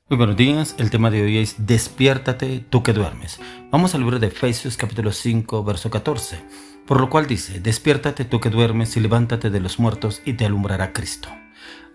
Muy buenos días, el tema de hoy es despiértate tú que duermes. Vamos al libro de Efesios capítulo 5 verso 14, por lo cual dice: despiértate tú que duermes y levántate de los muertos y te alumbrará Cristo.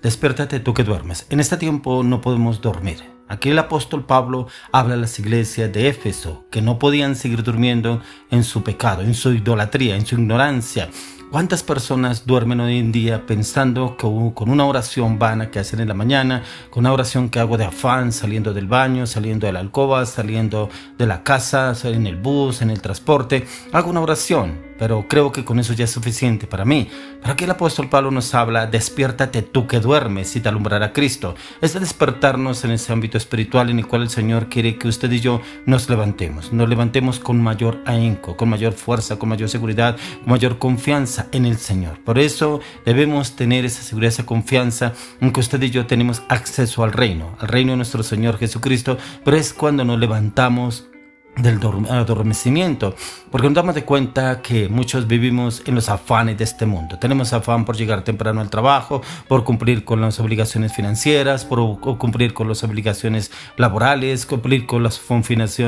Despiértate tú que duermes. En este tiempo no podemos dormir. Aquí el apóstol Pablo habla a las iglesias de Éfeso que no podían seguir durmiendo en su pecado, en su idolatría, en su ignorancia. ¿Cuántas personas duermen hoy en día pensando que con una oración vana que hacen en la mañana, con una oración que hago de afán, saliendo del baño, saliendo de la alcoba, saliendo de la casa, en el bus, en el transporte, hago una oración, pero creo que con eso ya es suficiente para mí? Pero aquí el apóstol Pablo nos habla: despiértate tú que duermes y te alumbrará Cristo. Es de despertarnos en ese ámbito espiritual en el cual el Señor quiere que usted y yo nos levantemos con mayor ahínco, con mayor fuerza, con mayor seguridad, con mayor confianza en el Señor. Por eso debemos tener esa seguridad, esa confianza en que usted y yo tenemos acceso al reino de nuestro Señor Jesucristo, pero es cuando nos levantamos del adormecimiento, porque nos damos de cuenta que muchos vivimos en los afanes de este mundo. Tenemos afán por llegar temprano al trabajo, por cumplir con las obligaciones financieras, por cumplir con las obligaciones laborales, cumplir con las funciones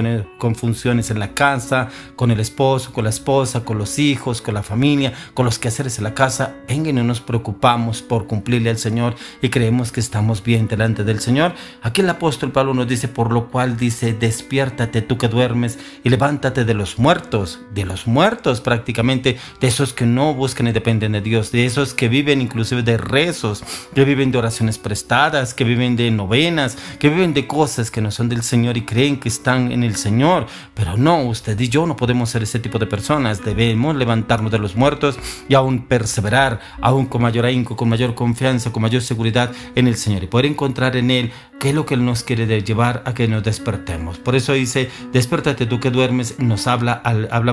en la casa, con el esposo, con la esposa, con los hijos, con la familia, con los quehaceres en la casa. Venga, y no nos preocupamos por cumplirle al Señor y creemos que estamos bien delante del Señor. Aquí el apóstol Pablo nos dice, por lo cual dice: despiértate tú que duermes y levántate de los muertos prácticamente, de esos que no buscan y dependen de Dios, de esos que viven inclusive de rezos, que viven de oraciones prestadas, que viven de novenas, que viven de cosas que no son del Señor y creen que están en el Señor. Pero no, usted y yo no podemos ser ese tipo de personas. Debemos levantarnos de los muertos y aún perseverar, aún con mayor ahínco, con mayor confianza, con mayor seguridad en el Señor y poder encontrar en Él qué es lo que Él nos quiere llevar a que nos despertemos. Por eso dice: despiértate tú que duermes. Nos habla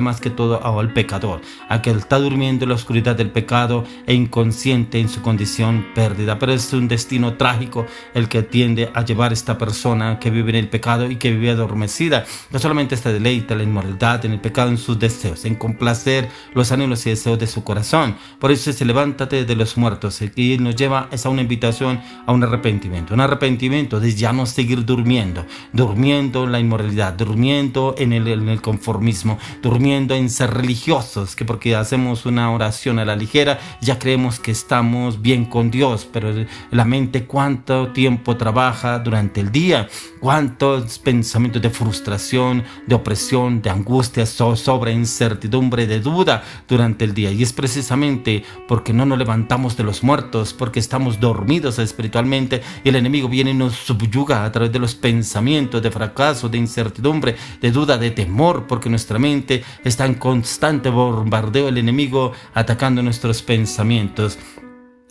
más que todo al pecador, a que está durmiendo en la oscuridad del pecado e inconsciente en su condición perdida. Pero es un destino trágico el que tiende a llevar esta persona que vive en el pecado y que vive adormecida. No solamente está deleita en la inmoralidad, en el pecado, en sus deseos, en complacer los anhelos y deseos de su corazón. Por eso dice: levántate de los muertos, y nos lleva a una invitación a un arrepentimiento de ya no seguir durmiendo en la inmoralidad, durmiendo en el conformismo, durmiendo en ser religiosos, que porque hacemos una oración a la ligera ya creemos que estamos bien con Dios. Pero la mente, cuánto tiempo trabaja durante el día, cuántos pensamientos de frustración, de opresión, de angustia, sobre incertidumbre, de duda durante el día. Y es precisamente porque no nos levantamos de los muertos, porque estamos dormidos espiritualmente, y el enemigo viene y nos subyuga a través de los pensamientos de fracaso, de incertidumbre, de duda, de temor, porque nuestra mente está en constante bombardeo, el enemigo atacando nuestros pensamientos.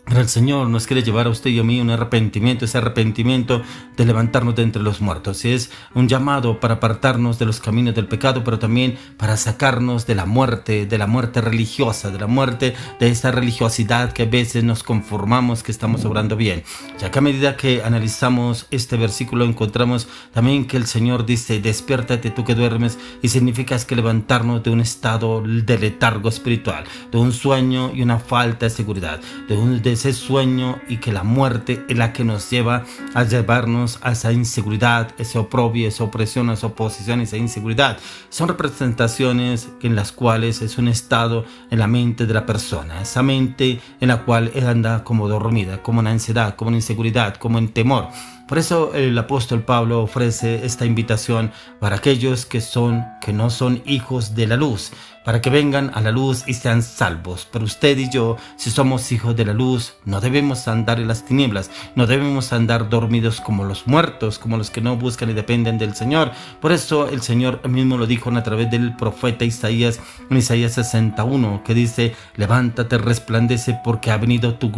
Pero el Señor nos quiere llevar a usted y a mí un arrepentimiento, ese arrepentimiento de levantarnos de entre los muertos. Es un llamado para apartarnos de los caminos del pecado, pero también para sacarnos de la muerte religiosa, de la muerte de esa religiosidad que a veces nos conformamos que estamos obrando bien. Ya que a medida que analizamos este versículo encontramos también que el Señor dice: despiértate tú que duermes, y significa que levantarnos de un estado de letargo espiritual, de un sueño y una falta de seguridad, de ese sueño, y que la muerte es la que nos lleva a llevarnos a esa inseguridad, ese oprobio, esa opresión, esa oposición, esa inseguridad. Son representaciones en las cuales es un estado en la mente de la persona, esa mente en la cual él anda como dormida, como en ansiedad, como en inseguridad, como en temor. Por eso el apóstol Pablo ofrece esta invitación para aquellos que no son hijos de la luz, para que vengan a la luz y sean salvos. Pero usted y yo, si somos hijos de la luz, no debemos andar en las tinieblas, no debemos andar dormidos como los muertos, como los que no buscan y dependen del Señor. Por eso el Señor mismo lo dijo a través del profeta Isaías, en Isaías 61, que dice: levántate, resplandece, porque ha venido tu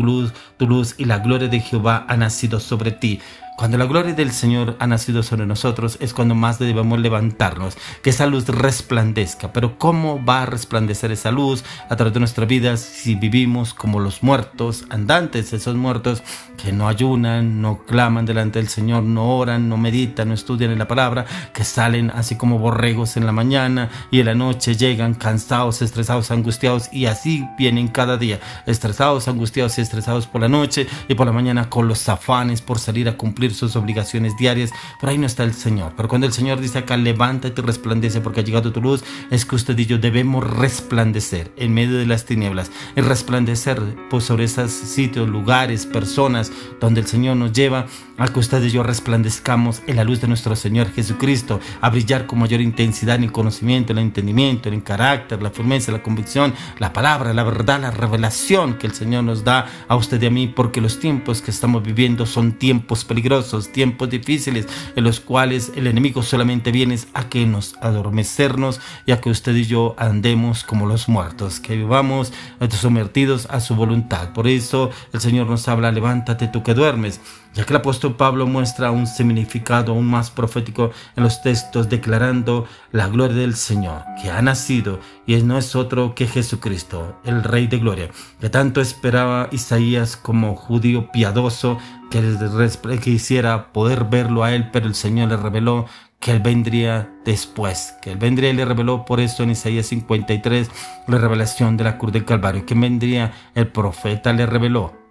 luz y la gloria de Jehová ha nacido sobre ti. Cuando la gloria del Señor ha nacido sobre nosotros es cuando más debemos levantarnos, que esa luz resplandezca. Pero ¿cómo va a resplandecer esa luz a través de nuestra vida si vivimos como los muertos andantes? Esos muertos que no ayunan, no claman delante del Señor, no oran, no meditan, no estudian en la palabra, que salen así como borregos en la mañana y en la noche llegan cansados, estresados, angustiados, y así vienen cada día, estresados, angustiados y estresados por la noche, y por la mañana con los afanes por salir a cumplir cumplir sus obligaciones diarias, pero ahí no está el Señor. Pero cuando el Señor dice acá, levántate y resplandece porque ha llegado tu luz, es que usted y yo debemos resplandecer en medio de las tinieblas, y resplandecer pues, sobre esos sitios, lugares, personas donde el Señor nos lleva a que usted y yo resplandezcamos en la luz de nuestro Señor Jesucristo, a brillar con mayor intensidad en el conocimiento, el entendimiento, el carácter, la firmeza, la convicción, la palabra, la verdad, la revelación que el Señor nos da a usted y a mí, porque los tiempos que estamos viviendo son tiempos peligrosos, tiempos difíciles, en los cuales el enemigo solamente viene a que nos adormecernos y a que usted y yo andemos como los muertos, que vivamos sometidos a su voluntad. Por eso el Señor nos habla, levántate tú que duermes, ya que el apóstol Pablo muestra un significado aún más profético en los textos, declarando la gloria del Señor, que ha nacido y no es otro que Jesucristo, el Rey de Gloria, que tanto esperaba Isaías como judío piadoso, que quisiera poder verlo a él, pero el Señor le reveló que Él vendría después, que Él vendría y le reveló por eso en Isaías 53 la revelación de la cruz del Calvario, que vendría el profeta, le reveló.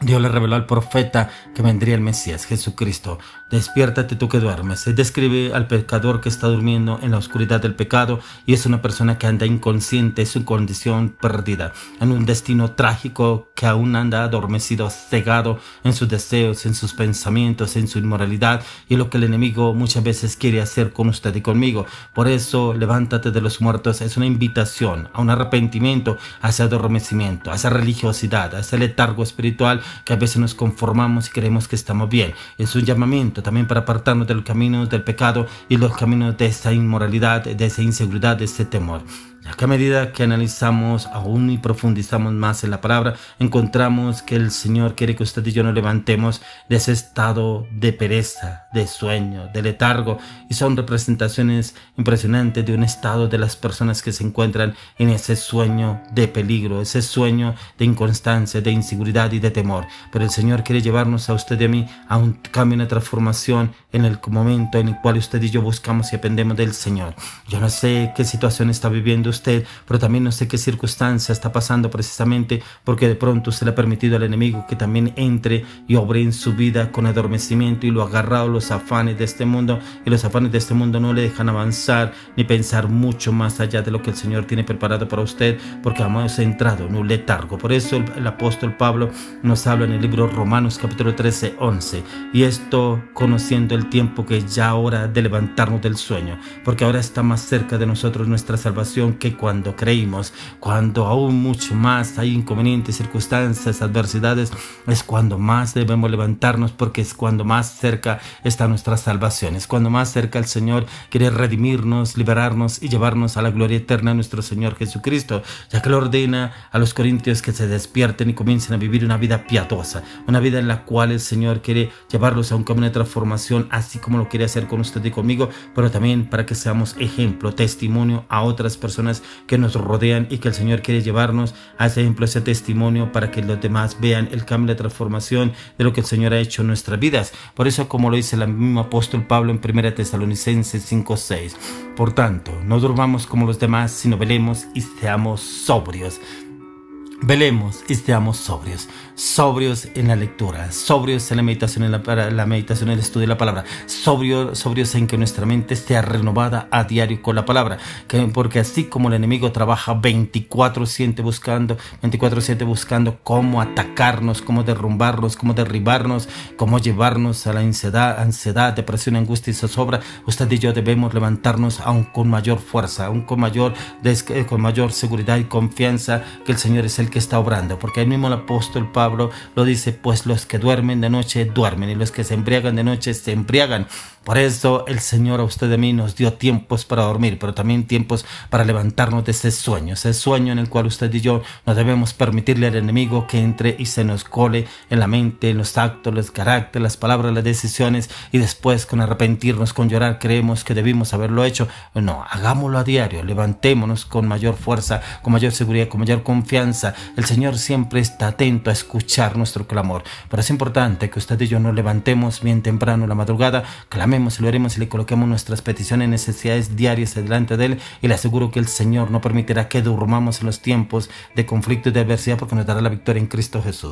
Dios le reveló al profeta que vendría el Mesías, Jesucristo. Despiértate tú que duermes. Se describe al pecador que está durmiendo en la oscuridad del pecado y es una persona que anda inconsciente, es su condición perdida, en un destino trágico, que aún anda adormecido, cegado en sus deseos, en sus pensamientos, en su inmoralidad, y lo que el enemigo muchas veces quiere hacer con usted y conmigo. Por eso, levántate de los muertos es una invitación a un arrepentimiento, hacia adormecimiento, hacia religiosidad, hacia letargo espiritual, que a veces nos conformamos y creemos que estamos bien. Es un llamamiento también para apartarnos de los caminos del pecado y los caminos de esa inmoralidad, de esa inseguridad, de ese temor. Ya que a medida que analizamos aún y profundizamos más en la palabra, encontramos que el Señor quiere que usted y yo nos levantemos de ese estado de pereza, de sueño, de letargo, y son representaciones impresionantes de un estado de las personas que se encuentran en ese sueño de peligro, ese sueño de inconstancia, de inseguridad y de temor. Pero el Señor quiere llevarnos a usted y a mí a un cambio, una transformación en el momento en el cual usted y yo buscamos y dependemos del Señor. Yo no sé qué situación está viviendo usted, pero también no sé qué circunstancia está pasando, precisamente porque de pronto se le ha permitido al enemigo que también entre y obre en su vida con adormecimiento, y lo ha agarrado los afanes de este mundo, y los afanes de este mundo no le dejan avanzar ni pensar mucho más allá de lo que el Señor tiene preparado para usted, porque hemos entrado en un letargo. Por eso el apóstol Pablo nos habla en el libro Romanos capítulo 13, 11, y esto conociendo el tiempo que es ya hora de levantarnos del sueño, porque ahora está más cerca de nosotros nuestra salvación que cuando creímos. Cuando aún mucho más hay inconvenientes, circunstancias, adversidades, es cuando más debemos levantarnos, porque es cuando más cerca está nuestra salvación, es cuando más cerca el Señor quiere redimirnos, liberarnos y llevarnos a la gloria eterna de nuestro Señor Jesucristo, ya que le ordena a los corintios que se despierten y comiencen a vivir una vida piadosa, una vida en la cual el Señor quiere llevarlos a un camino de transformación, así como lo quiere hacer con usted y conmigo, pero también para que seamos ejemplo, testimonio a otras personas que nos rodean, y que el Señor quiere llevarnos a ese ejemplo, ese testimonio, para que los demás vean el cambio, la transformación de lo que el Señor ha hecho en nuestras vidas. Por eso, como lo dice el mismo apóstol Pablo en 1 Tesalonicenses 5:6, por tanto, no durmamos como los demás, sino velemos y seamos sobrios. Velemos y seamos sobrios, sobrios en la lectura, sobrios en la meditación, en la meditación, en el estudio de la palabra, sobrios en que nuestra mente esté renovada a diario con la palabra, porque así como el enemigo trabaja 24/7 buscando cómo atacarnos, cómo derrumbarnos, cómo derribarnos, cómo llevarnos a la ansiedad, depresión, angustia y zozobra, usted y yo debemos levantarnos aún con mayor fuerza, aún con mayor seguridad y confianza que el Señor es el que está obrando, porque el mismo el apóstol Pablo lo dice, pues los que duermen de noche duermen, y los que se embriagan de noche se embriagan. Por eso el Señor a usted y a mí nos dio tiempos para dormir, pero también tiempos para levantarnos de ese sueño en el cual usted y yo no debemos permitirle al enemigo que entre y se nos cole en la mente, en los actos, los caracteres, las palabras, las decisiones, y después con arrepentirnos, con llorar, creemos que debimos haberlo hecho. No, hagámoslo a diario, levantémonos con mayor fuerza, con mayor seguridad, con mayor confianza. El Señor siempre está atento a escuchar nuestro clamor, pero es importante que usted y yo nos levantemos bien temprano en la madrugada, clamemos y lo haremos y le coloquemos nuestras peticiones, necesidades diarias delante de Él, y le aseguro que el Señor no permitirá que durmamos en los tiempos de conflicto y de adversidad, porque nos dará la victoria en Cristo Jesús.